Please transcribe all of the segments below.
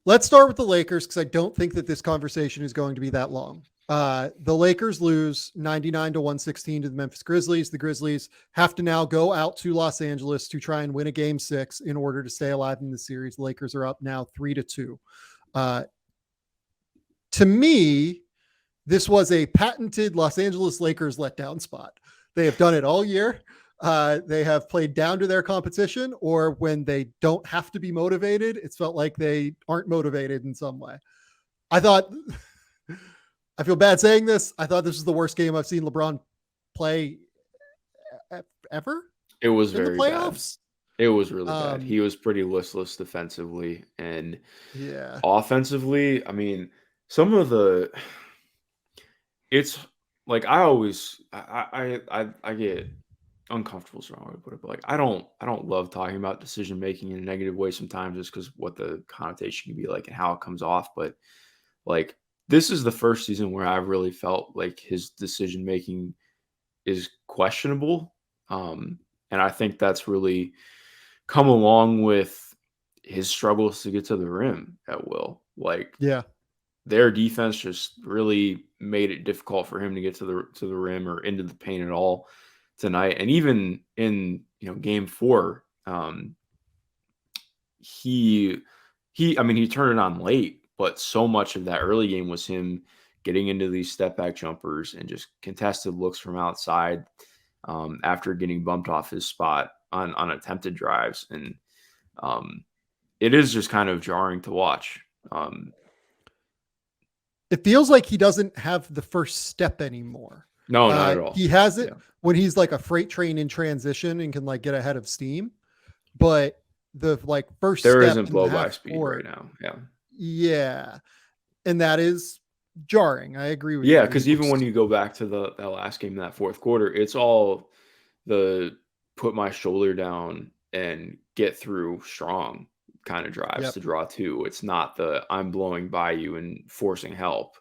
Let's start with the Lakers because I don't think that this conversation is going to be that long. The Lakers lose 99-116 to the Memphis Grizzlies. The Grizzlies have to now go out to Los Angeles to try and win a game 6 in order to stay alive in the series. The Lakers are up now 3-2. To me, this was a patented Los Angeles Lakers letdown spot. They have done it all year. They have played down to their competition, or when they don't have to be motivated, it's felt like they aren't motivated in some way. I feel bad saying this. I thought this was the worst game I've seen LeBron play ever. It was in very the playoffs. Bad. It was really bad. He was pretty listless defensively, and yeah, offensively, I mean, some of the it's like I get uncomfortable is the wrong way to put it, but like I don't love talking about decision making in a negative way sometimes just because what the connotation can be like and how it comes off. But like this is the first season where I've really felt like his decision making is questionable. And I think that's really come along with his struggles to get to the rim at will. Like yeah, their defense just really made it difficult for him to get to the rim or into the paint at all tonight. And even in game 4, he turned it on late, but so much of that early game was him getting into these step back jumpers and just contested looks from outside after getting bumped off his spot on attempted drives. And it is just kind of jarring to watch. It feels like he doesn't have the first step anymore. No, not at all. He has it when he's like a freight train in transition and can like get ahead of steam. But the like first there step isn't blow by speed right now. Yeah. Yeah. And that is jarring. I agree with you. you. Yeah, because even when you go back to that last game, that fourth quarter, it's all the put my shoulder down and get through strong kind of drives to draw 2. It's not the I'm blowing by you and forcing help.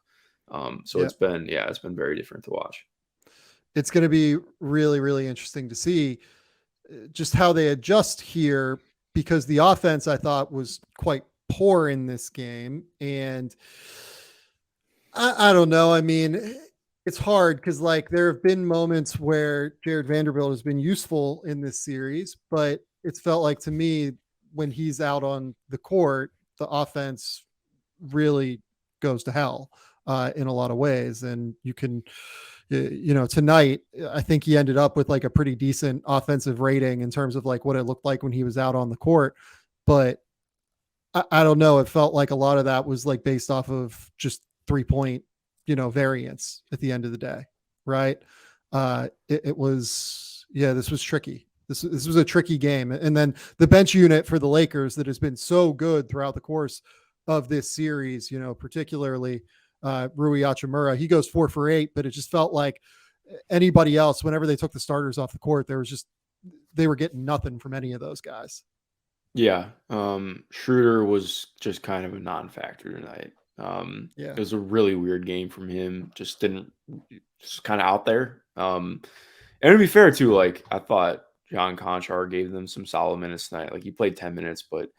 It's been very different to watch. It's going to be really, really interesting to see just how they adjust here, because the offense I thought was quite poor in this game. And I don't know. I mean, it's hard because like there have been moments where Jared Vanderbilt has been useful in this series, but it's felt like to me when he's out on the court, the offense really goes to hell in a lot of ways. And you can, tonight, I think he ended up with like a pretty decent offensive rating in terms of like what it looked like when he was out on the court. But I don't know. It felt like a lot of that was like based off of just 3-point, variance at the end of the day. Right. It was, this was tricky. This was a tricky game. And then the bench unit for the Lakers that has been so good throughout the course of this series, particularly Rui Hachimura, he goes 4 for 8, but it just felt like anybody else, whenever they took the starters off the court, they were getting nothing from any of those guys. Yeah. Schroeder was just kind of a non-factor tonight. It was a really weird game from him. Just kind of out there. And to be fair too, like I thought John Conchar gave them some solid minutes tonight. Like he played 10 minutes, but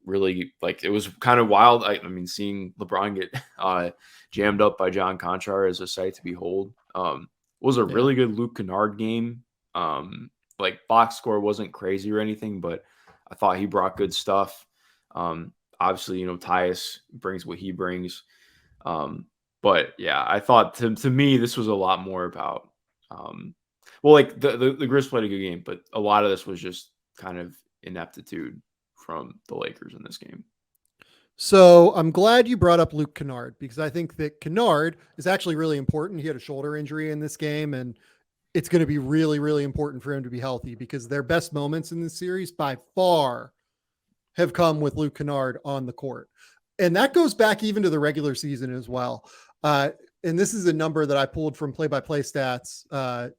really like it was kind of wild. I mean, seeing LeBron get jammed up by John Conchar is a sight to behold. Was a really good Luke Kennard game. Like box score wasn't crazy or anything, but I thought he brought good stuff. Obviously, Tyus brings what he brings. But yeah, I thought to me, this was a lot more about, like the Grizz played a good game, but a lot of this was just kind of ineptitude from the Lakers in this game. So I'm glad you brought up Luke Kennard, because I think that Kennard is actually really important. He had a shoulder injury in this game, and it's going to be really, really important for him to be healthy, because their best moments in this series by far have come with Luke Kennard on the court. And that goes back even to the regular season as well. And this is a number that I pulled from play-by-play stats,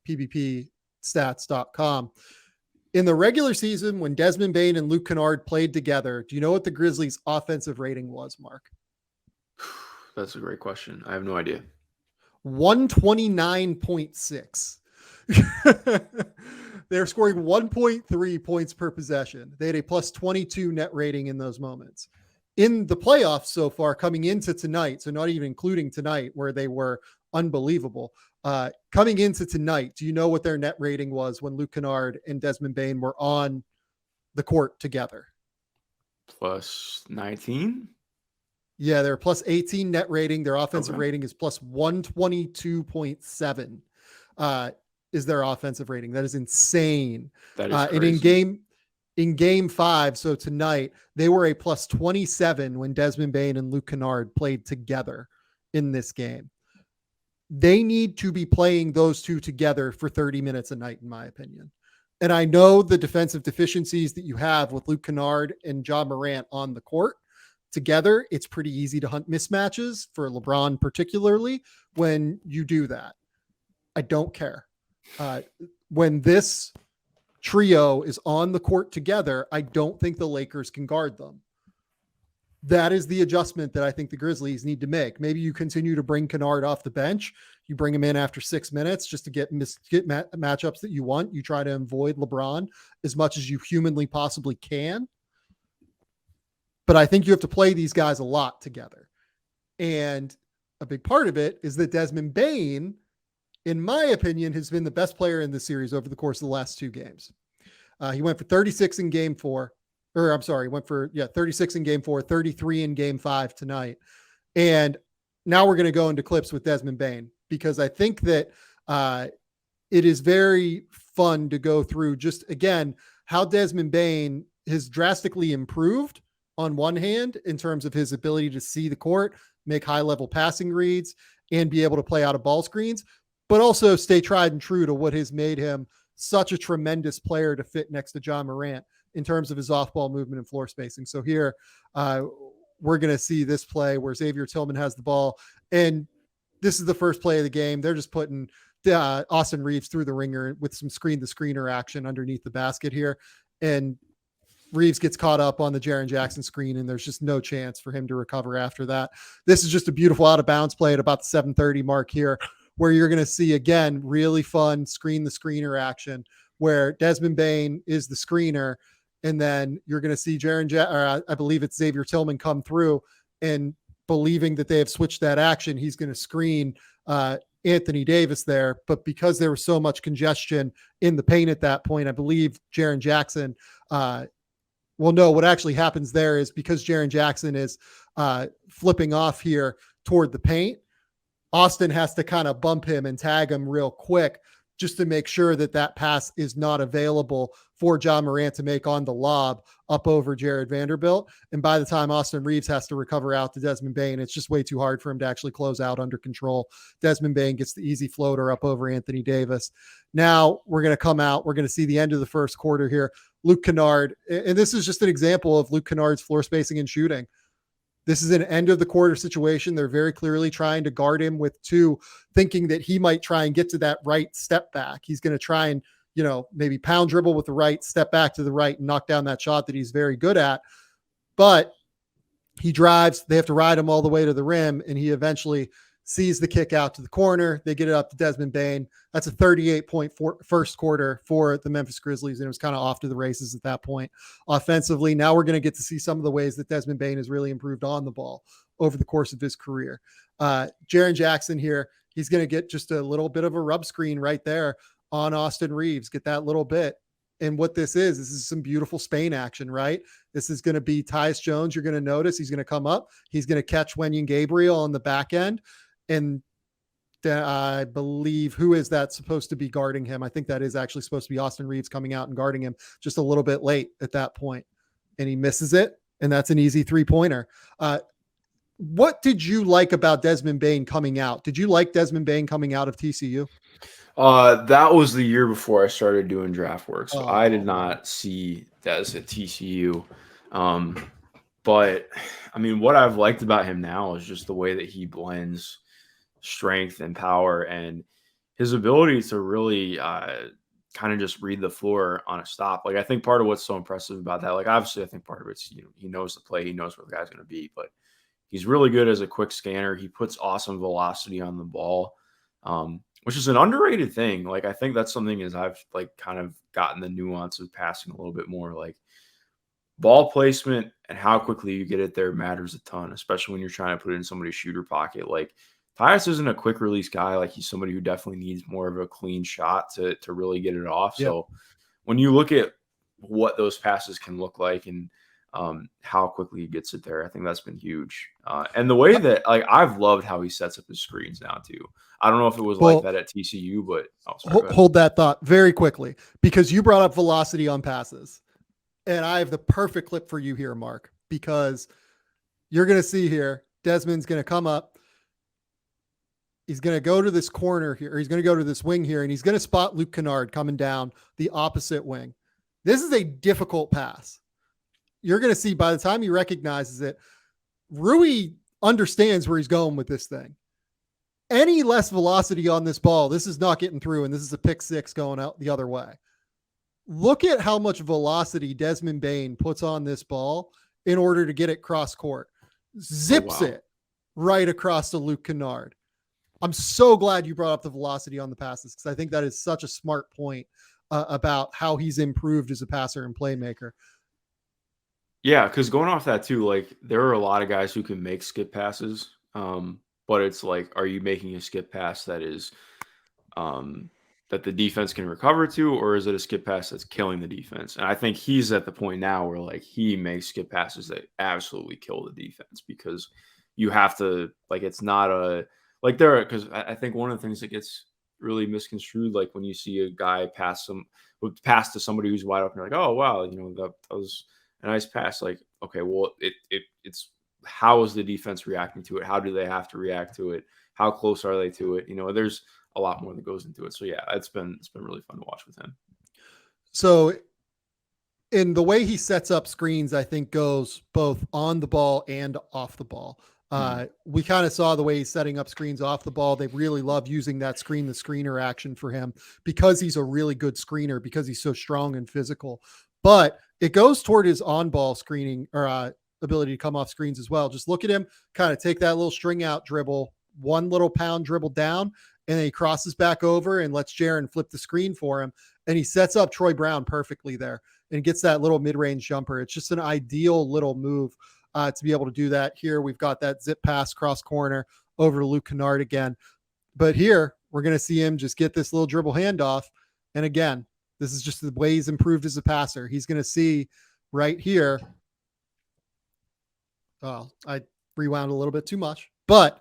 pbpstats.com. In the regular season, when Desmond Bane and Luke Kennard played together, do you know what the Grizzlies' offensive rating was, Mark? That's a great question. I have no idea. 129.6. They're scoring 1.3 points per possession. They had a plus 22 net rating in those moments. in the playoffs so far coming into tonight, so not even including tonight where they were unbelievable. Coming into tonight, do you know what their net rating was when Luke Kennard and Desmond Bane were on the court together? Plus 19? Yeah, they're plus 18 net rating. Their offensive rating is plus 122.7 is their offensive rating. That is insane. That is crazy. And in game 5, so tonight, they were a plus 27 when Desmond Bane and Luke Kennard played together in this game. They need to be playing those two together for 30 minutes a night, in my opinion. And I know the defensive deficiencies that you have with Luke Kennard and Ja Morant on the court together. It's pretty easy to hunt mismatches for LeBron, particularly when you do that. I don't care. When this trio is on the court together, I don't think the Lakers can guard them. That is the adjustment that I think the Grizzlies need to make. Maybe you continue to bring Kennard off the bench. You bring him in after 6 minutes just to get matchups that you want. You try to avoid LeBron as much as you humanly possibly can. But I think you have to play these guys a lot together. And a big part of it is that Desmond Bane, in my opinion, has been the best player in the series over the course of the last 2 games. He went for 36 in game 4. Or I'm sorry, went for 36 in game 4, 33 in game 5 tonight. And now we're going to go into clips with Desmond Bane, because I think that it is very fun to go through just, again, how Desmond Bane has drastically improved on one hand in terms of his ability to see the court, make high-level passing reads, and be able to play out of ball screens, but also stay tried and true to what has made him such a tremendous player to fit next to Ja Morant in terms of his off-ball movement and floor spacing. So here we're going to see this play where Xavier Tillman has the ball, and this is the first play of the game. They're just putting Austin Reaves through the ringer with some screen-to-screener action underneath the basket here, and Reaves gets caught up on the Jaren Jackson screen, and there's just no chance for him to recover after that. This is just a beautiful out-of-bounds play at about the 7:30 mark here, where you're going to see, again, really fun screen-the-screener action where Desmond Bane is the screener, and then you're going to see I believe it's Xavier Tillman come through, and believing that they have switched that action, he's going to screen Anthony Davis there. But because there was so much congestion in the paint at that point, I believe Jaren Jackson, what actually happens there is because Jaren Jackson is flipping off here toward the paint, Austin has to kind of bump him and tag him real quick just to make sure that that pass is not available for Ja Morant to make on the lob up over Jared Vanderbilt. And by the time Austin Reaves has to recover out to Desmond Bane, it's just way too hard for him to actually close out under control. Desmond Bane gets the easy floater up over Anthony Davis. Now we're going to come out. We're going to see the end of the first quarter here. Luke Kennard, and this is just an example of Luke Kennard's floor spacing and shooting. This is an end of the quarter situation. They're very clearly trying to guard him with 2, thinking that he might try and get to that right step back. He's going to try and, maybe pound dribble with the right, step back to the right, and knock down that shot that he's very good at. But he drives. They have to ride him all the way to the rim, and he eventually sees the kick out to the corner. They get it up to Desmond Bane. That's a 38-point first quarter for the Memphis Grizzlies, and it was kind of off to the races at that point. Offensively, now we're going to get to see some of the ways that Desmond Bane has really improved on the ball over the course of his career. Jaren Jackson here, he's going to get just a little bit of a rub screen right there on Austin Reaves, get that little bit. And what this is some beautiful Spain action, right? This is going to be Tyus Jones. You're going to notice he's going to come up. He's going to catch Wenyen Gabriel on the back end. And I believe, who is that supposed to be guarding him? I think that is actually supposed to be Austin Reaves coming out and guarding him just a little bit late at that point. And he misses it. And that's an easy 3-pointer. What did you like about Desmond Bane coming out? Did you like Desmond Bane coming out of TCU? That was the year before I started doing draft work. So I did not see Des at TCU. But I mean, what I've liked about him now is just the way that he blends strength and power, and his ability to really kind of just read the floor on a stop. Like, I think part of what's so impressive about that, like, obviously I think part of it's, he knows the play, he knows where the guy's going to be, but he's really good as a quick scanner. He puts awesome velocity on the ball, which is an underrated thing. Like, I think that's something as I've like kind of gotten the nuance of passing a little bit more, like, ball placement and how quickly you get it there matters a ton, especially when you're trying to put it in somebody's shooter pocket. Like Tyus isn't a quick release guy. Like he's somebody who definitely needs more of a clean shot to really get it off. Yep. So when you look at what those passes can look like and how quickly he gets it there, I think that's been huge. And the way that, like, I've loved how he sets up his screens now too. I don't know if it was like that at TCU, but hold that thought very quickly, because you brought up velocity on passes. And I have the perfect clip for you here, Mark, because you're going to see here, Desmond's going to come up. He's going to go to this corner here, or he's going to go to this wing here, and he's going to spot Luke Kennard coming down the opposite wing. This is a difficult pass. You're going to see by the time he recognizes it, Rui understands where he's going with this thing. Any less velocity on this ball, this is not getting through, and this is a pick six going out the other way. Look at how much velocity Desmond Bane puts on this ball in order to get it cross court. Zips it right across to Luke Kennard. I'm so glad you brought up the velocity on the passes, because I think that is such a smart point about how he's improved as a passer and playmaker. Yeah, because going off that too, like there are a lot of guys who can make skip passes, but it's like, are you making a skip pass that is that the defense can recover to, or is it a skip pass that's killing the defense? And I think he's at the point now where like he makes skip passes that absolutely kill the defense, because you have to, like, it's not a, like there, because I think one of the things that gets really misconstrued, like when you see a guy pass to somebody who's wide open, you're like, oh wow, that was a nice pass. Like, okay, well, it's how is the defense reacting to it? How do they have to react to it? How close are they to it? There's a lot more that goes into it. So yeah, it's been really fun to watch with him. So in the way he sets up screens, I think goes both on the ball and off the ball. We kind of saw the way he's setting up screens off the ball. They really love using that screen the screener action for him, because he's a really good screener, because he's so strong and physical. But it goes toward his on-ball screening or ability to come off screens as well. Just look at him kind of take that little string out dribble, one little pound dribble down, and then he crosses back over and lets Jaren flip the screen for him. And he sets up Troy Brown perfectly there and gets that little mid-range jumper. It's just an ideal little move to be able to do that. Here we've got that zip pass cross corner over to Luke Kennard again. But here we're going to see him just get this little dribble handoff. And again, this is just the way he's improved as a passer. He's going to see right here. Oh, I rewound a little bit too much, but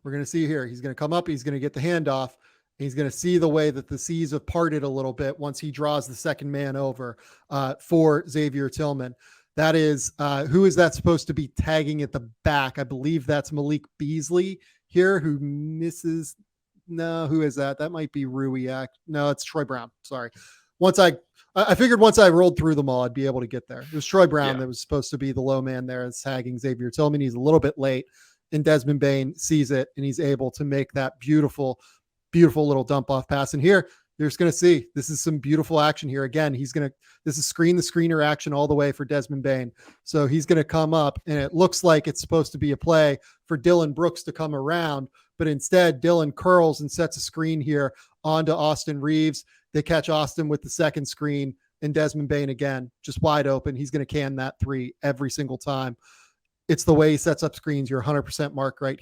we're going to see here. He's going to come up. He's going to get the handoff. He's going to see the way that the seas have parted a little bit once he draws the second man over for Xavier Tillman. That is, who is that supposed to be tagging at the back? I believe that's Malik Beasley here, who misses. No, who is that? That might be Rui. No, it's Troy Brown. Sorry. I figured once I rolled through them all, I'd be able to get there. It was Troy Brown that was supposed to be the low man there, as tagging Xavier Tillman. He's a little bit late, and Desmond Bane sees it, and he's able to make that beautiful, beautiful little dump off pass. And here, you're just going to see, this is some beautiful action here. Again, this is screen the screener action all the way for Desmond Bane. So he's going to come up, and it looks like it's supposed to be a play for Dylan Brooks to come around, but instead Dylan curls and sets a screen here onto Austin Reeves. They catch Austin with the second screen, and Desmond Bane again, just wide open. He's going to can that three every single time. It's the way he sets up screens. You're 100% Mark, right?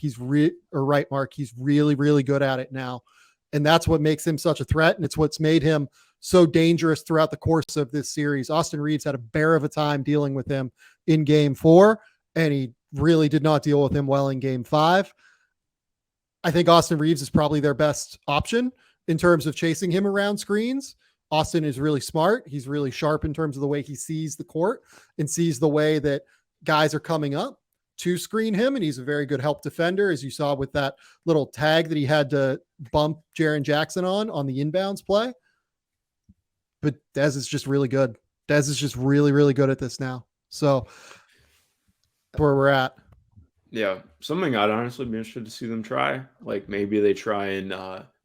Right, Mark. He's really, really good at it now. And that's what makes him such a threat. And it's what's made him so dangerous throughout the course of this series. Austin Reeves had a bear of a time dealing with him in game 4, and he really did not deal with him well in game 5. I think Austin Reeves is probably their best option in terms of chasing him around screens. Austin is really smart. He's really sharp in terms of the way he sees the court and sees the way that guys are coming up to screen him. And he's a very good help defender, as you saw with that little tag that he had to bump Jaren Jackson on the inbounds play. But Dez is just really good. Dez is just really, really good at this now. So that's where we're at. Yeah, something I'd honestly be interested to see them try. Like maybe they try and,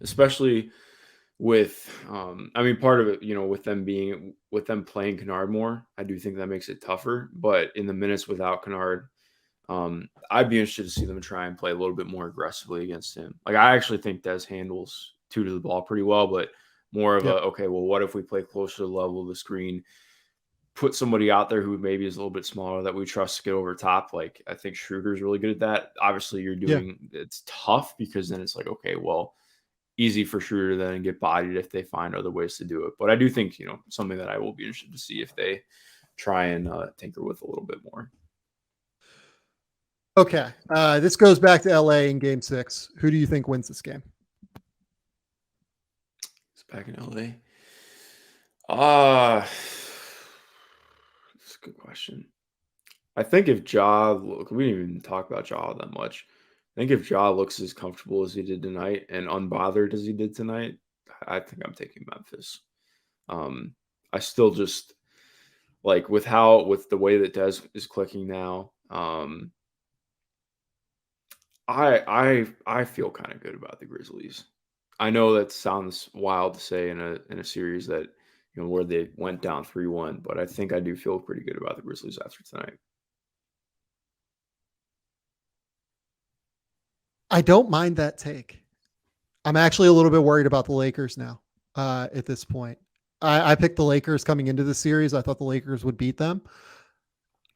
especially with, part of it, with them playing Kennard more, I do think that makes it tougher. But in the minutes without Kennard, I'd be interested to see them try and play a little bit more aggressively against him. Like I actually think Des handles 2 to the ball pretty well, but more of okay, well, what if we play closer to the level of the screen? put somebody out there who maybe is a little bit smaller that we trust to get over top. Like I think Schroeder's really good at that. Obviously, Yeah. it's tough because then it's like, okay, well, easy for Schroeder then get bodied if they find other ways to do it. But I do think, something that I will be interested to see if they try and tinker with a little bit more. Okay. This goes back to LA in game 6. Who do you think wins this game? It's back in LA. That's a good question. I think if we didn't even talk about Ja that much. I think if Ja looks as comfortable as he did tonight and unbothered as he did tonight, I think I'm taking Memphis. I still just like with the way that Des is clicking now. I feel kind of good about the Grizzlies. I know that sounds wild to say in a series that where they went down 3-1, but I think I do feel pretty good about the Grizzlies after tonight. I don't mind that take. I'm actually a little bit worried about the Lakers now at this point. I picked the Lakers coming into the series. I thought the Lakers would beat them.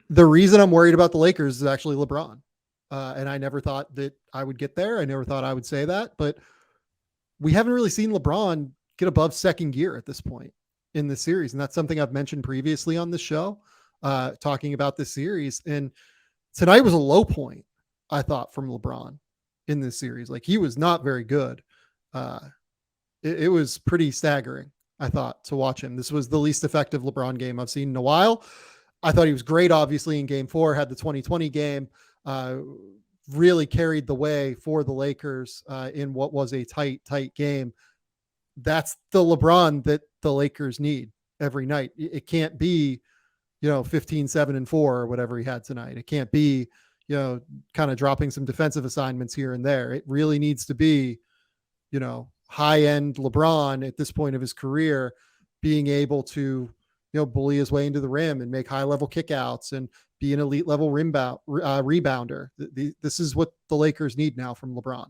The reason I'm worried about the Lakers is actually LeBron. And I never thought that I would get there. I never thought I would say that, but we haven't really seen LeBron get above second gear at this point in the series. And that's something I've mentioned previously on the show, talking about this series. And tonight was a low point, I thought, from LeBron in this series. Like he was not very good. It was pretty staggering, I thought, to watch him. This was the least effective LeBron game I've seen in a while. I thought he was great, obviously, in game 4, had the 2020 game, really carried the way for the Lakers in what was a tight game. That's the LeBron that the Lakers need every night. It can't be, 15, 7 and 4 or whatever he had tonight. It can't be, kind of dropping some defensive assignments here and there. It really needs to be, high end LeBron at this point of his career being able to, bully his way into the rim and make high level kickouts and be an elite level rebounder. This is what the Lakers need now from LeBron.